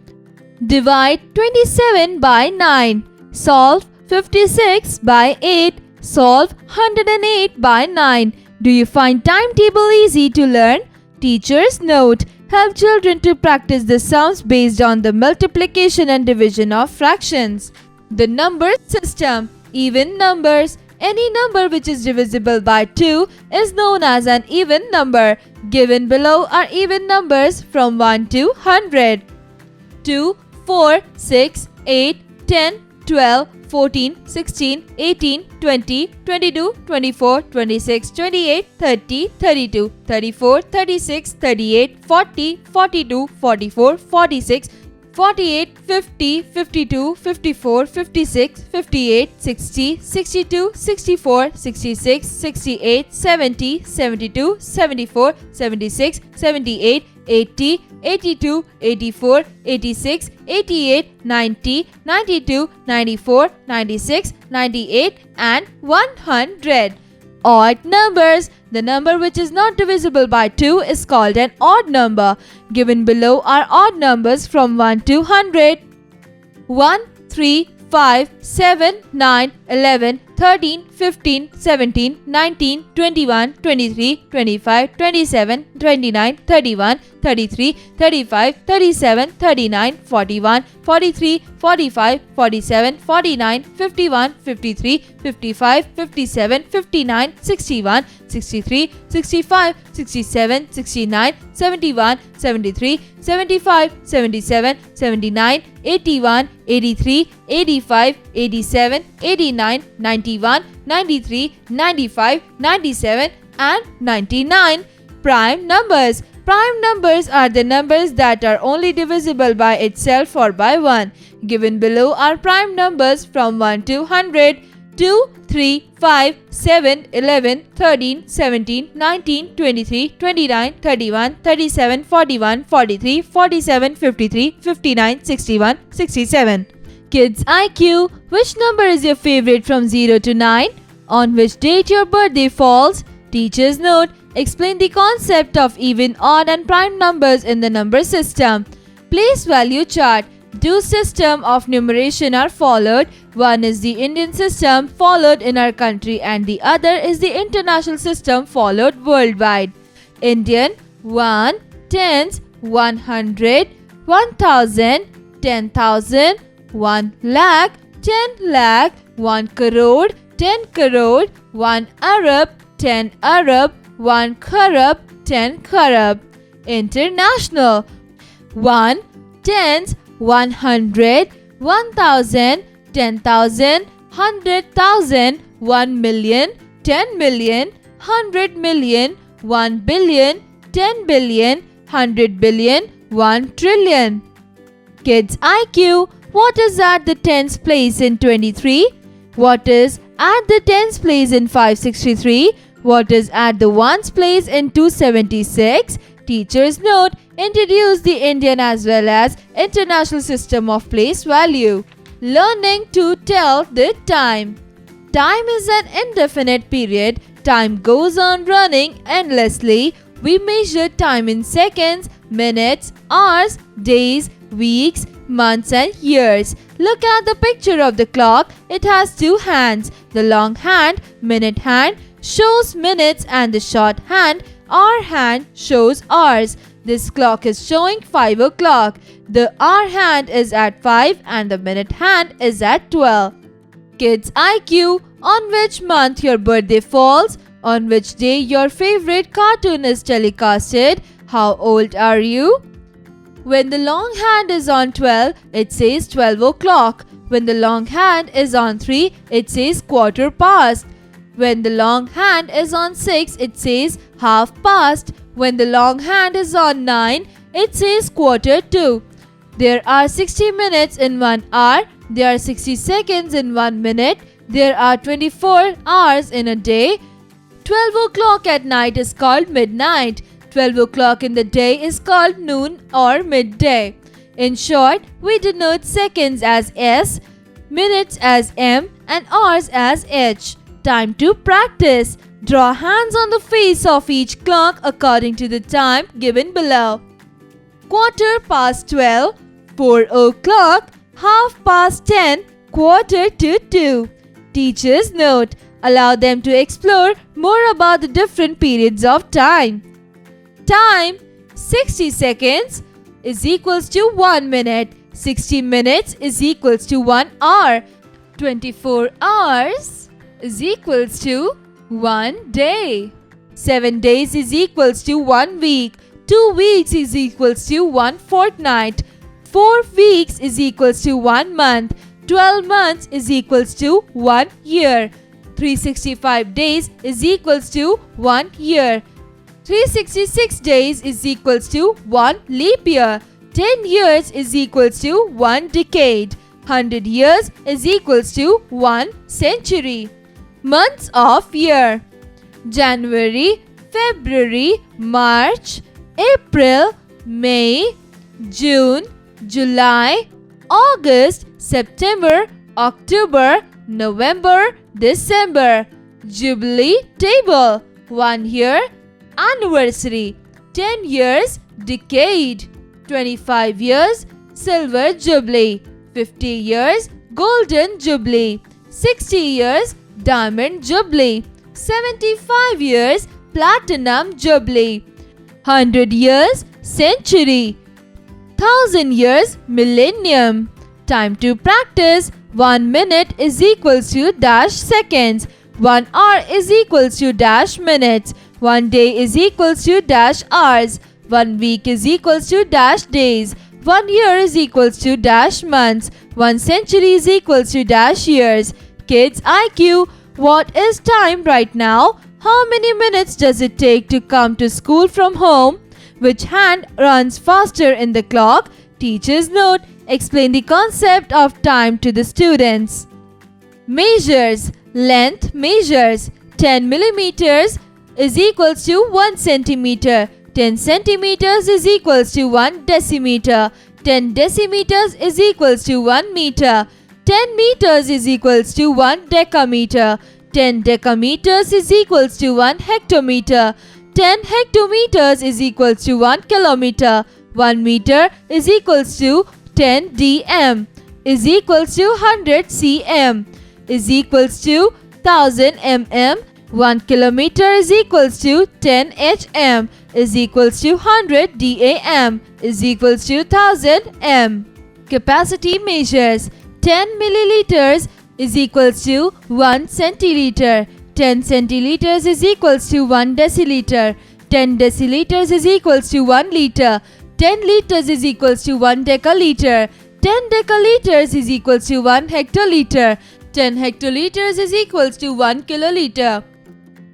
Divide 27 by 9. Solve 56 by 8. Solve 108 by 9. Do you find timetable easy to learn? Teacher's note: help children to practice the sounds based on the multiplication and division of fractions. The number system: even numbers. Any number which is divisible by 2 is known as an even number. Given below are even numbers from 1 to 100. 2, 4, 6, 8, 10, 12, 14, 16, 18, 20, 22, 24, 26, 28, 30, 32, 34, 36, 38, 40, 42, 44, 46, 48, 50, 52, 54, 56, 58, 60, 62, 64, 66, 68, 70, 72, 74, 76, 78, 80, 82, 84, 86, 88, 90, 92, 94, 96, 98 and 100. Odd numbers. The number which is not divisible by 2 is called an odd number. Given below are odd numbers from 1 to 100. 1, 3, 5, 7, 9, 11, 13, 15, 17, 19, 21, 23, 25, 27, 29, 31, 33, 35, 37, 39, 41, 43, 45, 47, 49, 51, 53, 55, 57, 59, 61, 63, 65, 67, 69, 71, 73, 75, 77, 79, 81, 83, 85, 87, 89, 91, 93, 95, 97 and 99. Prime numbers. Prime numbers are the numbers that are only divisible by itself or by 1. Given below are prime numbers from 1 to 100. 2, 3, 5, 7, 11, 13, 17, 19, 23, 29, 31, 37, 41, 43, 47, 53, 59, 61, 67. Kids IQ. Which number is your favorite from 0 to 9? On which date your birthday falls? Teacher's note: explain the concept of even, odd and prime numbers in the number system. Place value chart. Two systems of numeration are followed. One is the Indian system followed in our country and the other is the international system followed worldwide. Indian: 1, tens, 100, 1000, 10,000, 1 lakh, 10 lakh, 1 crore, 10 crore, 1 Arab, 10 Arab, 1 kharab, 10 kharab. International: 1, tens, 100, 1000, 10,000, 100,000, 1 million, 10 million, 100 million, 1 billion, 10 billion, 100 billion, 1 trillion. Kids IQ. What is at the tens place in 23? What is at the tens place in 563? What is at the ones place in 276? Teacher's note: introduce the Indian as well as international system of place value. Learning to tell the time. Time is an indefinite period. Time goes on running endlessly. We measure time in seconds, minutes, hours, days, weeks, months and years. Look at the picture of the clock. It has two hands. The long hand, minute hand, shows minutes and the short hand, hour hand, shows hours. This clock is showing 5 o'clock. The hour hand is at 5 and the minute hand is at 12. Kids IQ. On which month your birthday falls? On which day your favorite cartoon is telecasted? How old are you? When the long hand is on 12, it says 12 o'clock. When the long hand is on 3, it says quarter past. When the long hand is on 6, it says half past. When the long hand is on 9, it says quarter to. There are 60 minutes in 1 hour. There are 60 seconds in 1 minute. There are 24 hours in a day. 12 o'clock at night is called midnight. 12 o'clock in the day is called noon or midday. In short, we denote seconds as S, minutes as M and hours as H. Time to practice. Draw hands on the face of each clock according to the time given below. Quarter past 12, 4 o'clock, half past 10, quarter to 2. Teacher's note: allow them to explore more about the different periods of time. time. 60 seconds is equals to 1 minute. 60 minutes is equals to 1 hour. 24 hours is equals to 1 day. 7 days is equals to 1 week. 2 weeks is equals to 1 fortnight. 4 weeks is equals to 1 month. 12 months is equals to 1 year. 365 days is equals to 1 year. 366 days is equals to 1 leap year. 10 years is equals to 1 decade. 100 years is equals to 1 century. Months of year: January, February, March, April, May, June, July, August, September, October, November, December. Jubilee table: 1 year, anniversary; 10 years, decade; 25 years, silver jubilee; 50 years, golden jubilee; 60 years, diamond jubilee; 75 years, platinum jubilee; 100 years, century; 1000 years, millennium. Time to practice: 1 minute is equals to dash seconds. 1 hour is equals to dash minutes. 1 day is equals to dash hours. 1 week is equals to dash days. 1 year is equals to dash months. 1 century is equals to dash years. Kids IQ: what is time right now? How many minutes does it take to come to school from home? Which hand runs faster in the clock? Teacher's note: explain the concept of time to the students. Measures: length measures: 10 millimeters is equals to 1 centimeter. 10 centimeters is equals to 1 decimeter. 10 decimeters is equals to 1 meter. 10 meters is equals to 1 decameter. 10 decameters is equals to 1 hectometer. 10 hectometers is equals to 1 kilometer. 1 meter is equals to 10 dm is equals to 100 cm is equals to 1000 mm. 1 kilometer is equals to 10 hm is equals to 100 dam is equals to 1000 m. Capacity measures: 10 milliliters is equals to 1 centiliter. 10 centiliters is equals to 1 deciliter. 10 deciliters is equals to 1 liter. 10 liters is equals to 1 decaliter. 10 decaliters is equals to 1 hectoliter. 10 hectoliters is equals to 1 kiloliter.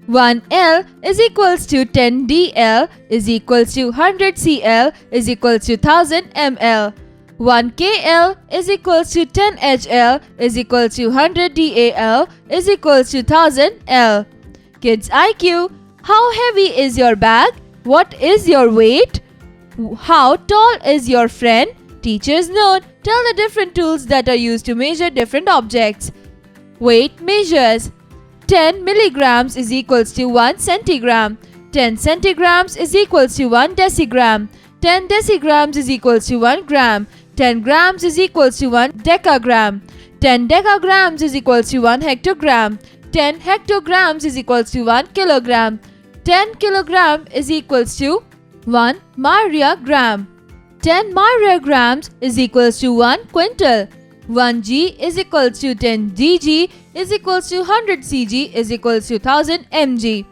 1 L is equals to 10 dl is equals to 100 cl is equals to 1000 ml. 1 kl is equals to 10 hl is equals to 100 dal is equals to 1000 l. Kids IQ: how heavy is your bag? What is your weight? How tall is your friend? Teacher's note: tell the different tools that are used to measure different objects. Weight measures: 10 milligrams is equals to 1 centigram. 10 centigrams is equals to 1 decigram. 10 decigrams is equals to 1 gram. 10 grams is equals to 1 decagram. 10 decagrams is equals to 1 hectogram. 10 hectograms is equals to 1 kilogram. 10 kilogram is equals to 1 myriagram. 10 myriagrams is equals to 1 quintal. 1 G is equals to 10 dg is equals to 100 cg is equals to 1000 mg.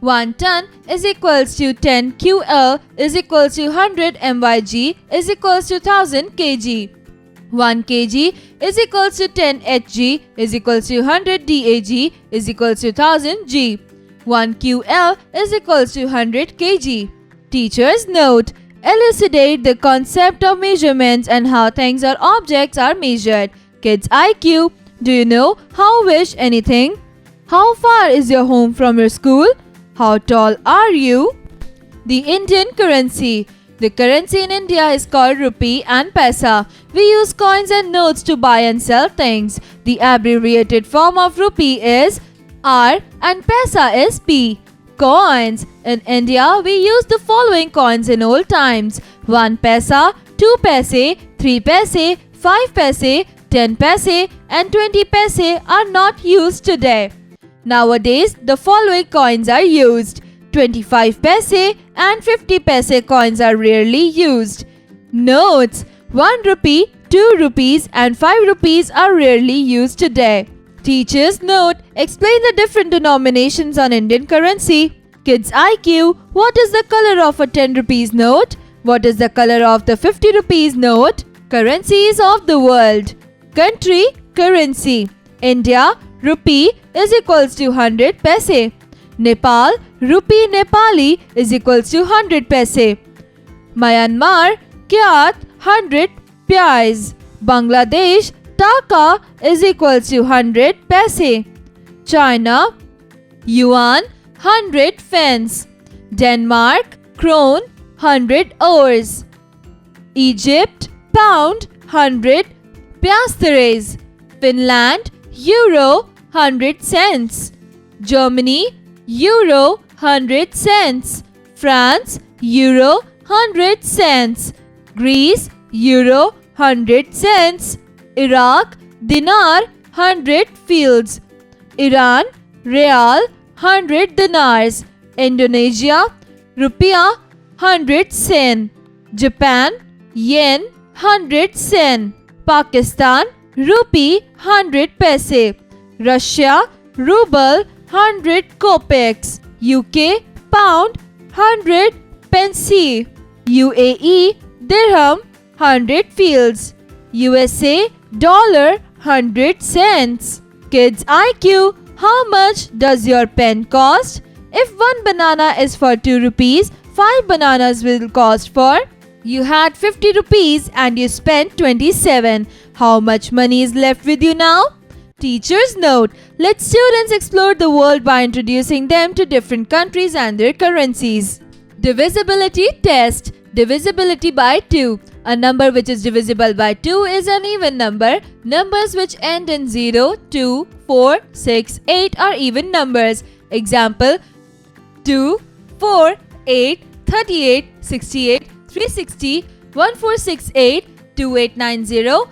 1 ton is equals to 10 QL is equals to 100 MYG is equals to 1000 kg. 1 kg is equals to 10 Hg is equals to 100 DAG is equals to 1000 G. 1 QL is equals to 100 kg. Teacher's note: elucidate the concept of measurements and how things or objects are measured. Kids IQ: do you know how wish anything? How far is your home from your school? How tall are you? The Indian currency. The currency in India is called rupee and paisa. We use coins and notes to buy and sell things. The abbreviated form of rupee is R and paisa is P. Coins. In India, we use the following coins in old times: 1 paisa, 2 paise, 3 paise, 5 paise, 10 paise and 20 paise are not used today. Nowadays, the following coins are used: 25 paise and 50 paise coins are rarely used. Notes: 1 rupee, 2 rupees and 5 rupees are rarely used today. Teacher's note: explain the different denominations on Indian currency. Kids IQ: what is the color of a 10 rupees note? What is the color of the 50 rupees note? Currencies of the world. Country, currency. India, rupee is equals to 100 paise. Nepal, rupee Nepali is equals to 100 paise. Myanmar, kyat 100 pies. Bangladesh, taka is equals to 100 paise. China, yuan 100 fens. Denmark, krone 100 oars. Egypt, pound 100 piastres. Finland, euro 100 cents. Germany, euro 100 cents. France, euro 100 cents. Greece, euro 100 cents. Iraq, dinar 100 fields. Iran, real 100 dinars. Indonesia, rupiah 100 sen. Japan, yen 100 sen. Pakistan, rupee 100 paise. Russia, ruble 100 kopecks. UK, pound 100 pence. UAE, dirham 100 fields. USA, dollar 100 cents. Kids IQ: how much does your pen cost? If one banana is for 2 rupees, 5 bananas will cost for. You had 50 rupees and you spent 27. How much money is left with you now? Teacher's note: let students explore the world by introducing them to different countries and their currencies. Divisibility test. Divisibility by 2. A number which is divisible by 2 is an even number. Numbers which end in 0, 2, 4, 6, 8 are even numbers. Example: 2, 4, 8, 38, 68, 360, 1468, 2890,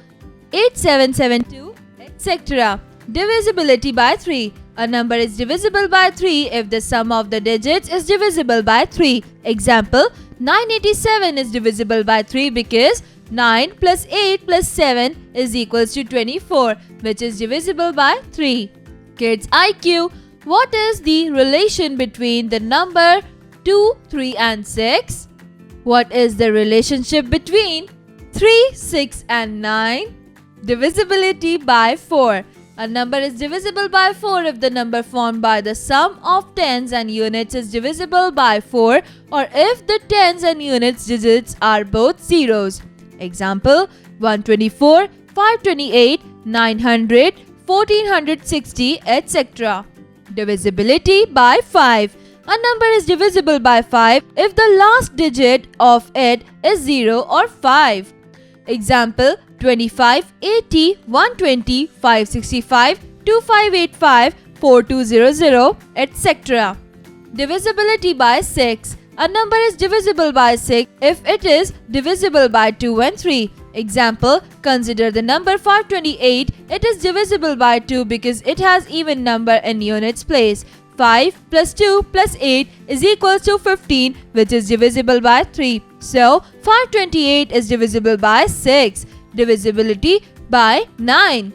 8772, etc. Divisibility by 3. A number is divisible by 3 if the sum of the digits is divisible by 3. Example: 987 is divisible by 3 because 9 plus 8 plus 7 is equals to 24, which is divisible by 3. Kids IQ: what is the relation between the number 2, 3 and 6? What is the relationship between 3, 6 and 9? Divisibility by 4. A number is divisible by 4 if the number formed by the sum of tens and units is divisible by 4 or if the tens and units digits are both zeros. Example: 124, 528, 900, 1460, etc. Divisibility by 5. A number is divisible by 5 if the last digit of it is 0 or 5. Example: 25, 80, 120, 565, 2585, 4200, etc. Divisibility by 6. A number is divisible by 6 if it is divisible by 2 and 3. Example: consider the number 528. It is divisible by 2 because it has even number in units place. 5 plus 2 plus 8 is equals to 15, which is divisible by 3. So, 528 is divisible by 6. Divisibility by 9.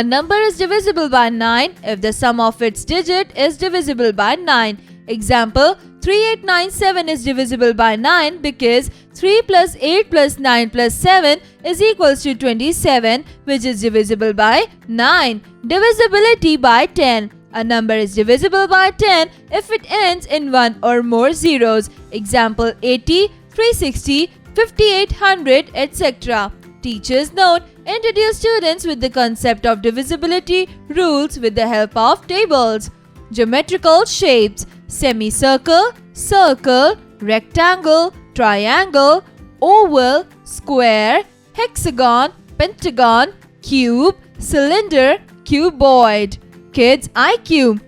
A number is divisible by 9 if the sum of its digit is divisible by 9. Example: 3897 is divisible by 9 because 3 plus 8 plus 9 plus 7 is equals to 27, which is divisible by 9. Divisibility by 10. A number is divisible by 10 if it ends in one or more zeros. Example: 80, 360, 5800, etc. Teacher's note: introduce students with the concept of divisibility rules with the help of tables. Geometrical shapes: semicircle, circle, rectangle, triangle, oval, square, hexagon, pentagon, cube, cylinder, cuboid. Kids IQ: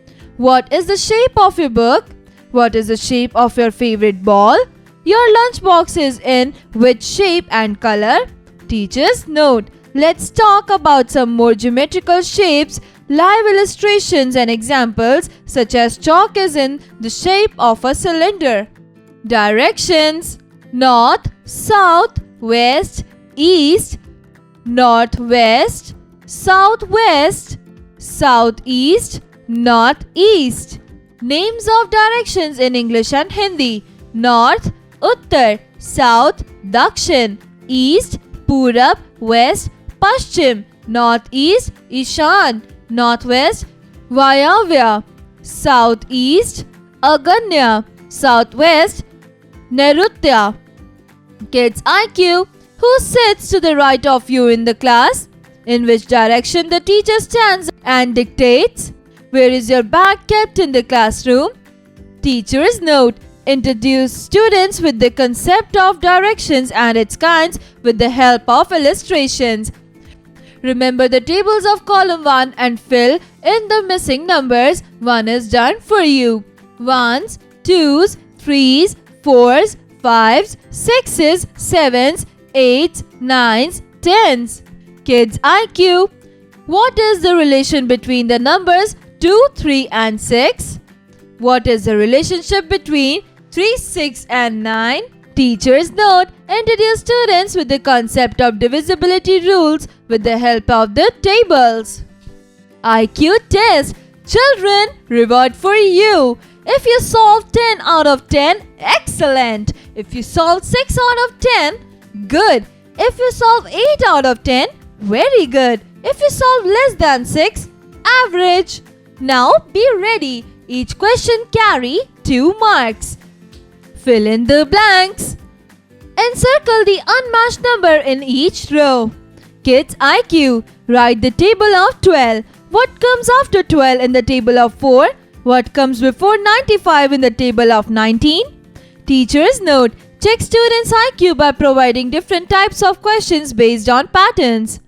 what is the shape of your book? What is the shape of your favorite ball? Your lunchbox is in which shape and color? Teacher's note: let's talk about some more geometrical shapes live illustrations and examples such as chalk is in the shape of a cylinder. Directions: north, south, west, east, northwest, southwest, southeast, northeast. Names of directions in English and Hindi: north, uttar, south, dakshin, east, purab, west, paschim, northeast, ishan, northwest, vayavya, southeast, aganya, southwest, nairutya. Kids IQ: who sits to the right of you in the class? In which direction the teacher stands and dictates? Where is your bag kept in the classroom? Teacher's note: introduce students with the concept of directions and its kinds with the help of illustrations. Remember the tables of column 1 and fill in the missing numbers. 1 is done for you. 1s, 2s, 3s, 4s, 5s, 6s, 7s, 8s, 9s, 10s. Kids IQ: what is the relation between the numbers 2, 3 and 6? What is the relationship between 3, 6 and 9? Teacher's note: introduce students with the concept of divisibility rules with the help of the tables. IQ test. Children, reward for you. If you solve 10 out of 10, excellent. If you solve 6 out of 10, good. If you solve 8 out of 10, very good. If you solve less than 6, average. Now be ready. Each question carry 2 marks. Fill in the blanks. Encircle the unmatched number in each row. Kids IQ: write the table of 12. What comes after 12 in the table of 4? What comes before 95 in the table of 19? Teacher's note: check students' IQ by providing different types of questions based on patterns.